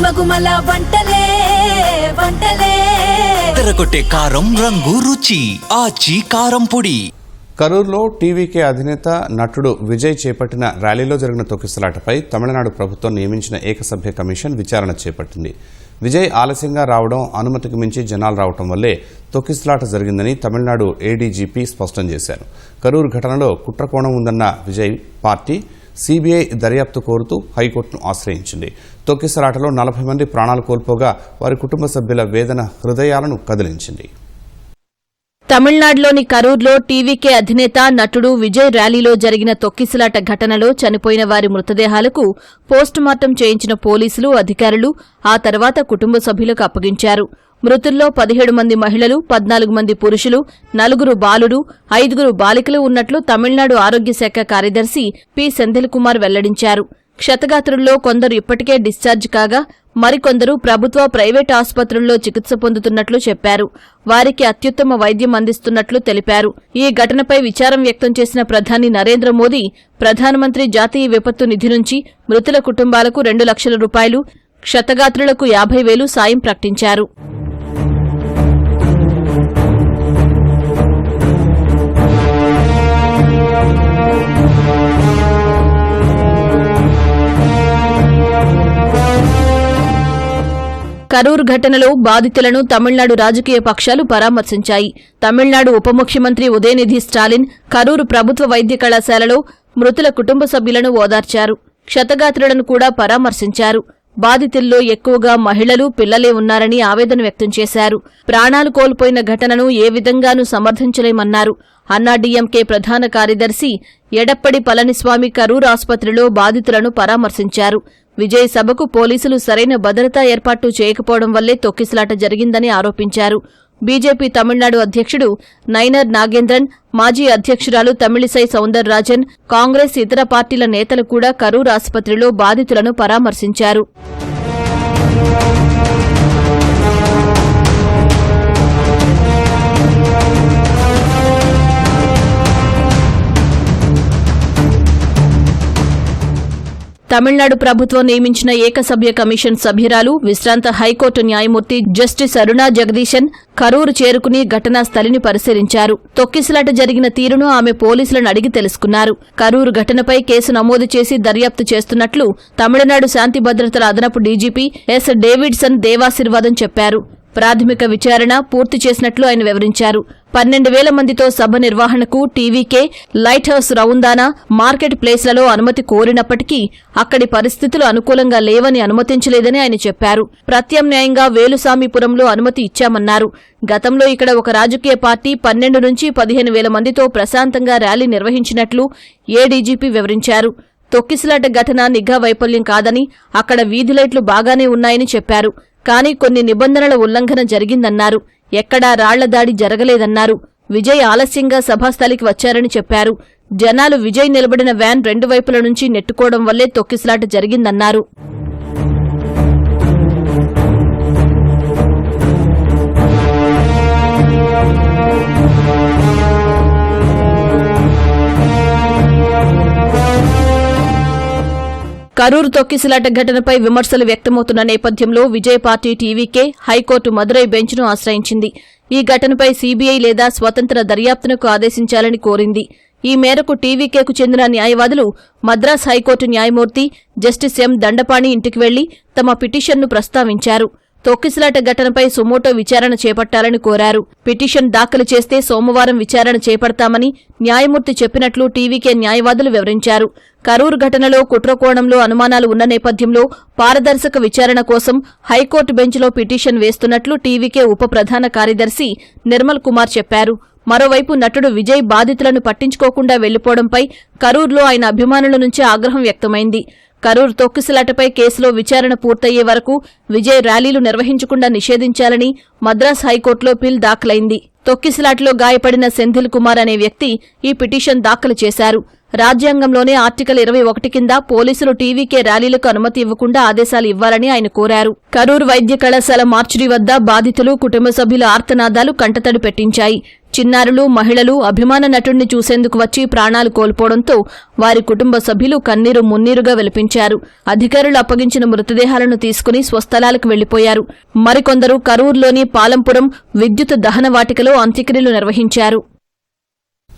గుమగుమల వంటలే వంటలే తెరకొట్టే కారం రంగు రుచి ఆచి కారం పొడి. కరూరులో టీవీకే అధినేత నటుడు విజయ్ చేపట్టిన ర్యాలీలో జరిగిన తొక్కిసలాటపై తమిళనాడు ప్రభుత్వం నియమించిన ఏకసభ్య కమిషన్ విచారణ చేపట్టింది. విజయ్ ఆలస్యంగా రావడం, అనుమతికి మించి జనాలు రావడం వల్లే తొక్కిసలాట జరిగిందని తమిళనాడు ఏడీజీపీ స్పష్టం చేశారు. కరూరు ఘటనలో కుట్రకోణం ఉందన్న విజయ్ పార్టీ సీబీఐ దర్యాప్తు కోరుతూ హైకోర్టును ఆశ్రయించింది. తొక్కిసలాటలో 40 మంది ప్రాణాలు కోల్పోగా వారి కుటుంబ సభ్యుల వేదన హృదయాలను కదిలించింది. తమిళనాడులోని కరూర్లో టీవీకే అధినేత నటుడు విజయ్ ర్యాలీలో జరిగిన తొక్కిసలాట ఘటనలో చనిపోయిన వారి మృతదేహాలకు పోస్టుమార్టం చేయించిన పోలీసులు, అధికారులు ఆ తర్వాత కుటుంబ సభ్యులకు అప్పగించారు. మృతుల్లో 17 మంది మహిళలు, 14 మంది పురుషులు, 4 బాలురు, 5 బాలికలు ఉన్నట్లు తమిళనాడు ఆరోగ్య శాఖ కార్యదర్శి పి సెంథిల్ కుమార్ వెల్లడించారు. క్షతగాత్రుల్లో కొందరు ఇప్పటికే డిశ్చార్జ్ కాగా మరికొందరు ప్రభుత్వ, ప్రైవేట్ ఆసుపత్రుల్లో చికిత్స పొందుతున్నట్లు చెప్పారు. వారికి అత్యుత్తమ వైద్యం అందిస్తున్నట్లు తెలిపారు. ఈ ఘటనపై విచారం వ్యక్తం చేసిన ప్రధాని నరేంద్ర మోదీ ప్రధానమంత్రి జాతీయ విపత్తు నిధి నుంచి మృతుల కుటుంబాలకు 2 లక్షల రూపాయలు, క్షతగాత్రులకు 50,000 సాయం ప్రకటించారు. కరూర్ ఘటనలో బాధితులను తమిళనాడు రాజకీయ పక్షాలు పరామర్శించాయి. తమిళనాడు ఉప ముఖ్యమంత్రి ఉదయనిధి స్టాలిన్ కరూరు ప్రభుత్వ వైద్య కళాశాలలో మృతుల కుటుంబ సభ్యులను ఓదార్చారు. క్షతగాత్రులను కూడా పరామర్శించారు. బాధితుల్లో ఎక్కువగా మహిళలు, పిల్లలే ఉన్నారని ఆవేదన వ్యక్తం చేశారు. ప్రాణాలు కోల్పోయిన ఘటనను ఏ విధంగానూ సమర్థించలేమన్నారు. అన్నాడీఎంకే ప్రధాన కార్యదర్శి ఎడప్పడి పళనిస్వామి కరూర్ ఆసుపత్రిలో బాధితులను పరామర్శించారు. విజయ్ సభకు పోలీసులు సరైన భద్రతా ఏర్పాట్లు చేయకపోవడం వల్లే తొక్కిసలాట జరిగిందని ఆరోపించారు. బీజేపీ తమిళనాడు అధ్యక్షుడు నైనర్ నాగేంద్రన్, మాజీ అధ్యక్షురాలు తమిళిసై సౌందరరాజన్, కాంగ్రెస్ ఇతర పార్టీల నేతలు కూడా కరూర్ ఆసుపత్రిలో బాధితులను పరామర్శించారు. తమిళనాడు ప్రభుత్వం నియమించిన ఏకసభ్య కమిషన్ సభ్యురాలు, విశ్రాంత హైకోర్టు న్యాయమూర్తి జస్టిస్ అరుణా జగదీశన్ కరూరు చేరుకుని ఘటనా స్థలిని పరిశీలించారు. తొక్కిసలాట జరిగిన తీరును ఆమె పోలీసులను అడిగి తెలుసుకున్నారు. కరూరు ఘటనపై కేసు నమోదు చేసి దర్యాప్తు చేస్తున్నట్లు తమిళనాడు శాంతి భద్రతల అదనపు డీజీపీ ఎస్ డేవిడ్సన్ దేవాశీర్వాదం చెప్పారు. ప్రాథమిక విచారణ పూర్తి చేసినట్లు ఆయన వివరించారు. 12,000 మందితో సభ నిర్వహణకు టీవీకే, లైట్ హౌస్ రౌందానా, మార్కెట్ ప్లేస్లలో అనుమతి కోరినప్పటికీ అక్కడి పరిస్థితులు అనుకూలంగా లేవని అనుమతించలేదని ఆయన చెప్పారు. ప్రత్యామ్నాయంగా వేలుసామిపురంలో అనుమతి ఇచ్చామన్నారు. గతంలో ఇక్కడ ఒక రాజకీయ పార్టీ 12 నుంచి 15,000 మందితో ప్రశాంతంగా ర్యాలీ నిర్వహించినట్లు ఏడీజీపీ వివరించారు. తొక్కిసలాట ఘటన నిఘా వైఫల్యం కాదని, అక్కడ వీధి లైట్లు బాగానే ఉన్నాయని చెప్పారు. కానీ కొన్ని నిబంధనల ఉల్లంఘన జరిగిందన్నారు. ఎక్కడా రాళ్ల దాడి జరగలేదన్నారు. విజయ్ ఆలస్యంగా సభాస్థలికి వచ్చారని చెప్పారు. జనాలు విజయ్ నిలబడిన వ్యాన్ 2 వైపుల నుంచి నెట్టుకోవడం వల్లే తొక్కిసలాట జరిగిందన్నారు. కరూరు తొక్కిసలాట ఘటనపై విమర్శలు వ్యక్తమవుతున్న నేపథ్యంలో Vijay party TVK high court Madurai బెంచ్ను ఆశ్రయించింది. ఈ ఘటనపై సీబీఐ లేదా స్వతంత్ర దర్యాప్తునకు ఆదేశించాలని కోరింది. ఈ మేరకు టీవీకేకు చెందిన న్యాయవాదులు మద్రాస్ హైకోర్టు న్యాయమూర్తి జస్టిస్ ఎం దండపాణి ఇంటికి వెళ్లి తమ పిటిషన్ను ప్రస్తావించారు. తొక్కిసలాట ఘటనపై సుమోటో విచారణ చేపట్టాలని కోరారు. పిటిషన్ దాఖలు చేస్తే సోమవారం విచారణ చేపడతామని న్యాయమూర్తి చెప్పినట్లు టీవీకే న్యాయవాదులు వివరించారు. కరూరు ఘటనలో కుట్రకోణంలో అనుమానాలు ఉన్న నేపథ్యంలో పారదర్శక విచారణ కోసం హైకోర్టు బెంచ్లో పిటిషన్ వేస్తున్నట్లు టీవీకే ఉప ప్రధాన కార్యదర్శి నిర్మల్ కుమార్ చెప్పారు. మరోవైపు నటుడు విజయ్ బాధితులను పట్టించుకోకుండా వెళ్లిపోవడంపై కరూరులో ఆయన అభిమానుల నుంచి ఆగ్రహం వ్యక్తమైంది. కరూరు తొక్కిసలాటపై కేసులో విచారణ పూర్తయ్యే వరకు విజయ్ ర్యాలీలు నిర్వహించకుండా నిషేధించాలని మద్రాస్ హైకోర్టులో పిల్ దాఖలైంది. తొక్కిసలాటలో గాయపడిన సెంథిల్ కుమార్ అనే వ్యక్తి ఈ పిటిషన్ దాఖలు చేశారు. రాజ్యాంగంలోనే ఆర్టికల్ 21 కింద పోలీసులు టీవీకే ర్యాలీలకు అనుమతి ఇవ్వకుండా ఆదేశాలు ఇవ్వాలని ఆయన కోరారు. కరూరు వైద్య కళాశాల మార్చురీ వద్ద బాధితులు, కుటుంబ సభ్యుల ఆర్తనాదాలు కంటతడి పెట్టించాయి. చిన్నారులు, మహిళలు అభిమాన నటుడిని చూసేందుకు వచ్చి ప్రాణాలు కోల్పోవడంతో వారి కుటుంబ సభ్యులు కన్నీరు మున్నీరుగా వెలిపించారు. అధికారులు అప్పగించిన మృతదేహాలను తీసుకుని స్వస్థలాలకు వెళ్లిపోయారు. మరికొందరు కరూరులోని పాలంపురం విద్యుత్ దహన వాటికలో అంత్యక్రియలు నిర్వహించారు.